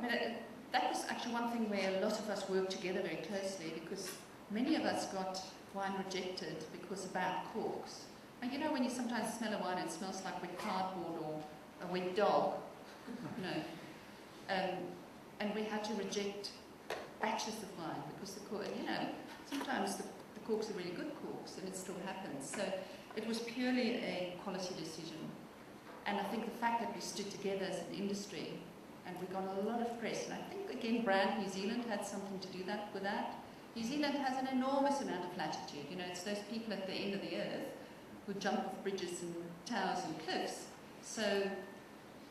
mean, that was actually one thing where a lot of us worked together very closely, because many of us got wine rejected because of bad corks. And you know when you sometimes smell a wine and it smells like wet cardboard or a wet dog, you know, and we had to reject batches of wine because the cork, you know, sometimes the corks are really good corks and it still happens. So it was purely a quality decision. And I think the fact that we stood together as an industry and we got a lot of press, and I think again Brand New Zealand had something to do with that. New Zealand has an enormous amount of latitude. You know, it's those people at the end of the earth who jump off bridges and towers and cliffs. So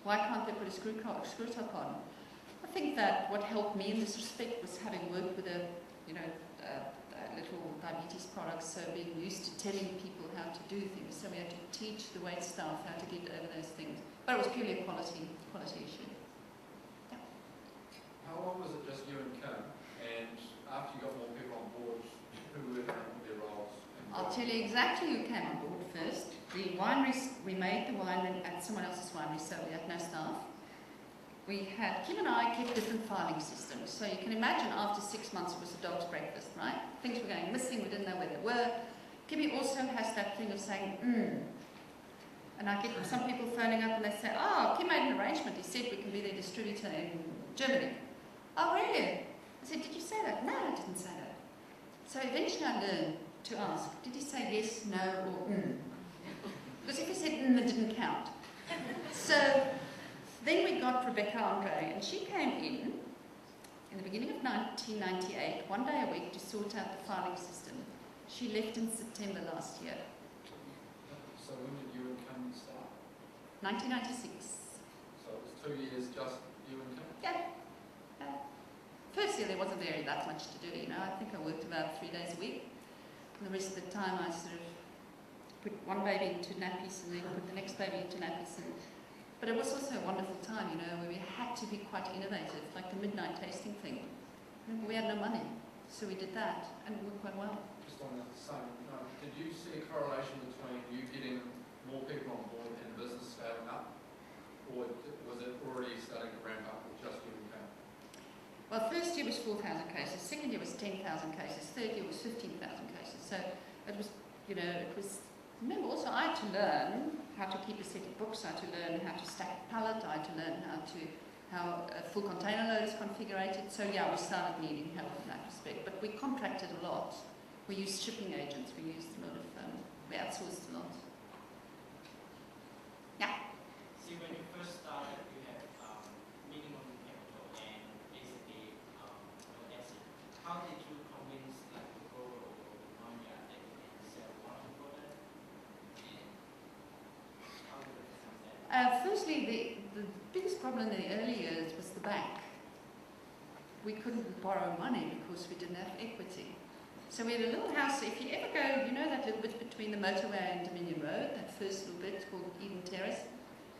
why can't they put a screw top on? I think that what helped me in this respect was having worked with little diabetes products, so being used to telling people how to do things. So we had to teach the wait staff how to get over those things. But it was purely a quality issue. Yeah. How long was it just you and Kim? And after you got more people on board, who were their roles? I'll tell you exactly who came on board first. The wineries, we made the wine at someone else's winery, so we had no staff. Kim and I kept different filing systems. So you can imagine after 6 months it was a dog's breakfast, right? Things were going missing, we didn't know where they were. Kimmy also has that thing of saying, And I get some people phoning up and they say, oh, Kim made an arrangement. He said we can be their distributor in Germany. Oh, really? I said, did you say that? No, I didn't say that. So eventually I learned to ask, did he say yes, no, or Because if he said it didn't count. So then we got Rebecca Andre, and she came in the beginning of 1998, one day a week to sort out the filing system. She left in September last year. So when did you and Kim start? 1996. So it was 2 years just you and Kim? Yeah. First year there wasn't that much to do, you know. I think I worked about 3 days a week. And the rest of the time I sort of put one baby into nappies and then put the next baby into nappies. But it was also a wonderful time, you know, where we had to be quite innovative, like the midnight tasting thing. We had no money, so we did that, and it worked quite well. Just on that same note, did you see a correlation between you getting more people on board and business scaling up? Or was it already starting to ramp up with just you and Kim? Well, first year was 4,000 cases, second year was 10,000 cases, third year was 15,000 cases. So it was, you know, remember also I had to learn how to keep a set of books, I had to learn how to stack a pallet, I had to learn how a full container load is configured. So yeah, we started needing help in that respect. But we contracted a lot. We used shipping agents, we used a lot of, we outsourced a lot. Yeah? See, when you first started, you had minimum capital and basically no asset. How did you convince like to go over 1 year that you can sell one product? And how did you become that? Firstly, the biggest problem in the early years was the bank. We couldn't borrow money because we didn't have equity. So we had a little house. If you ever go, you know that little bit between the motorway and Dominion Road, that first little bit called Eden Terrace?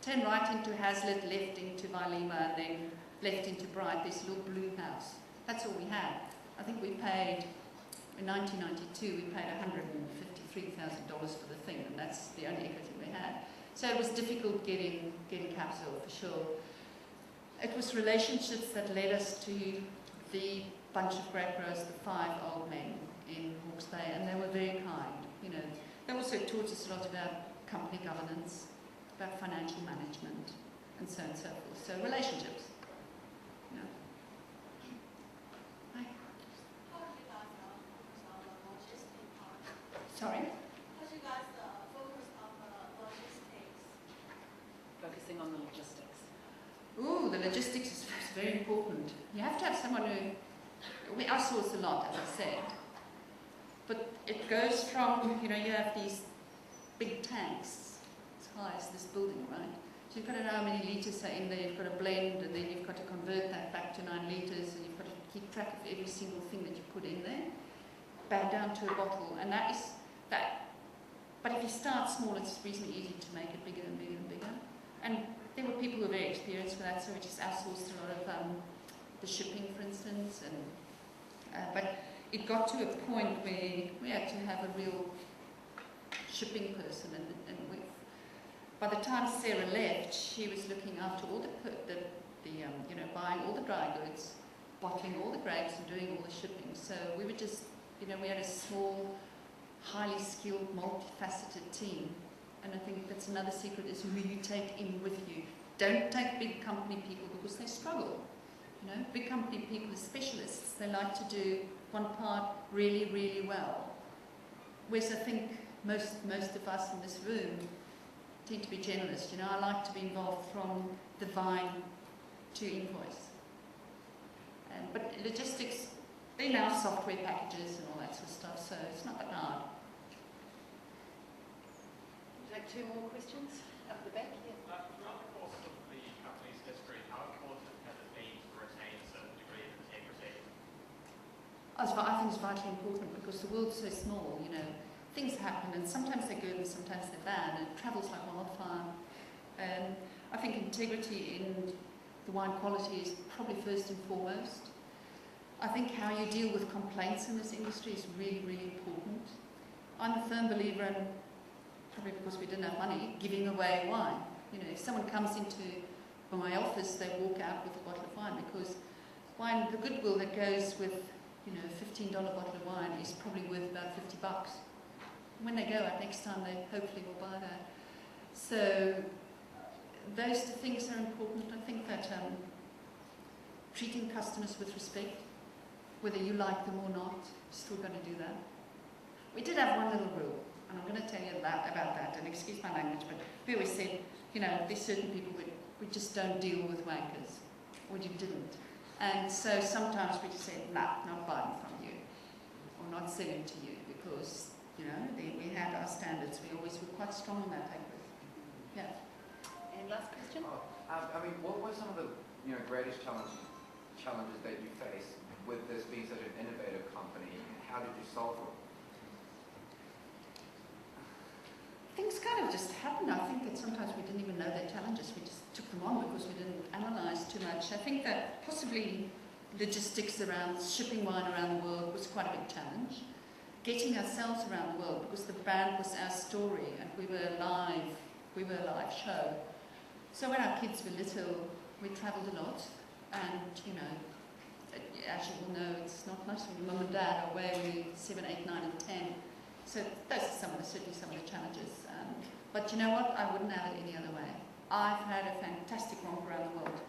Turn right into Hazlitt, left into Vailima, and then left into Bright, this little blue house. That's all we had. I think we paid, in 1992, we paid $153,000 for the thing, and that's the only equity we had. So it was difficult getting capital, for sure. It was relationships that led us to the bunch of grape growers, the 5 old men in Hawke's Bay, and they were very kind. You know, they also taught us a lot about company governance, about financial management, and so on and so forth. So relationships. You know. Hi. How did you guys focus on the logistics part? Sorry? How did you guys focus on the logistics? Focusing on the logistics. Ooh, the logistics is very important. You have to have someone who, we outsource a lot, as I said, but it goes from, you know, you have these big tanks as high as this building, right? So you've got to know how many litres are in there, you've got to blend, and then you've got to convert that back to 9 litres, and you've got to keep track of every single thing that you put in there, back down to a bottle, and that is that. But if you start small, it's reasonably easy to make it bigger and bigger and bigger. And there were people who were very experienced with that, so we just outsourced a lot of the shipping, for instance. But it got to a point where we had to have a real shipping person, and by the time Sarah left, she was looking after all the you know, buying all the the dry goods, bottling all the grapes and doing all the shipping. So we were just, we had a small, highly skilled, multifaceted team. And I think that's another secret, is who you take in with you. Don't take big company people because they struggle. Big company people are specialists. They like to do one part really, really well. Whereas I think most of us in this room tend to be generalists. I like to be involved from the vine to invoice. But logistics, they now software packages and all that sort of stuff, so it's not that hard. Would you like 2 more questions? Up the back, yeah. Throughout the course of the company's history, how important has it been to retain a certain degree of integrity? I think it's vitally important because the world's so small, Things happen and sometimes they're good and sometimes they're bad, and it travels like wildfire. I think integrity in the wine quality is probably first and foremost. I think how you deal with complaints in this industry is really, really important. I'm a firm believer in, probably because we didn't have money, giving away wine. If someone comes into my office, they walk out with a bottle of wine, because wine, the goodwill that goes with, a $15 bottle of wine is probably worth about $50. When they go out next time, they hopefully will buy that. So those 2 things are important. I think that treating customers with respect, whether you like them or not, you're still going to do that. We did have one little rule, and I'm going to tell you about that, and excuse my language, but we always said, there's certain people we just don't deal with wankers, or you didn't. And so sometimes we just said, nah, not buying from you, or not selling to you, because, we had our standards. We always were quite strong on that paper. Yeah. And last question? What were some of the greatest challenges that you faced with this being such an innovative company? How did you solve them? Things kind of just happened. I think that sometimes we didn't even know their challenges. We just took them on because we didn't analyse too much. I think that possibly logistics around shipping wine around the world was quite a big challenge. Getting ourselves around the world, because the brand was our story and we were a live show. So when our kids were little, we travelled a lot, and as you all know, it's not much when mum and dad are away when you're 7, 8, 9 and 10. So those are certainly some of the challenges. But you know what? I wouldn't have it any other way. I've had a fantastic romp around the world.